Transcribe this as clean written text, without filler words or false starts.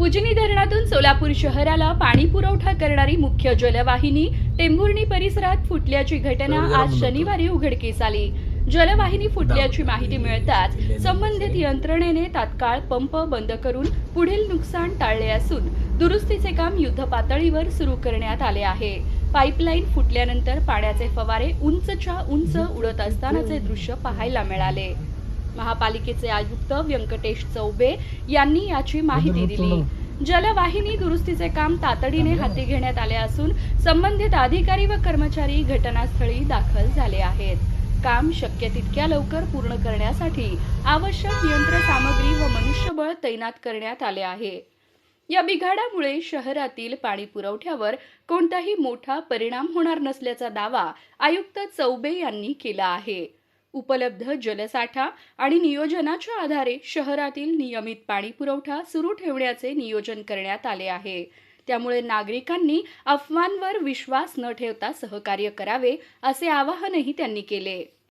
उजनी धरणातून सोलापूर शहराला पाणी पुरवठा करणारी मुख्य जलवाहिनी टेंभुर्णी परिसरात फुटल्याची घटना आज शनिवारी उघडकीस आली। जलवाहिनी फुटल्याची माहिती मिळताच संबंधित यंत्रणेने तात्काळ पंप बंद करून पुढील नुकसान टाळले असून दुरुस्तीचे काम युद्धपातळीवर सुरू करण्यात आले आहे। पाईपलाईन फुटल्यानंतर पाण्याचे फवारे उंचच्या उंच उडत असतानाचे दृश्य पाहायला मिळाले। महापालिकेचे आयुक्त व्यंकटेश चौबे यांनी याची माहिती दिली। जलवाहिनी दुरुस्तीचे काम तातडीने हाती घेण्यात आले असून संबंधित अधिकारी व कर्मचारी घटनास्थळी दाखल झाले आहेत। काम शक्य तितक्या लवकर पूर्ण करण्यासाठी आवश्यक यंत्रसामग्री व मनुष्यबळ तैनात करण्यात आले आहे। या बिघाडामुळे शहरातील पाणी पुरवठ्यावर कोणताही मोठा परिणाम होणार नसल्याचा दावा आयुक्त चौबे यांनी केला आहे। उपलब्ध जलसाठा आणि नियोजनाच्या आधारे शहरातील नियमित पाणी पुरवठा सुरू ठेवण्याचे नियोजन करण्यात आले आहे। त्यामुळे नागरिकांनी अफवांवर विश्वास न ठेवता सहकार्य करावे असे आवाहनही त्यांनी केले।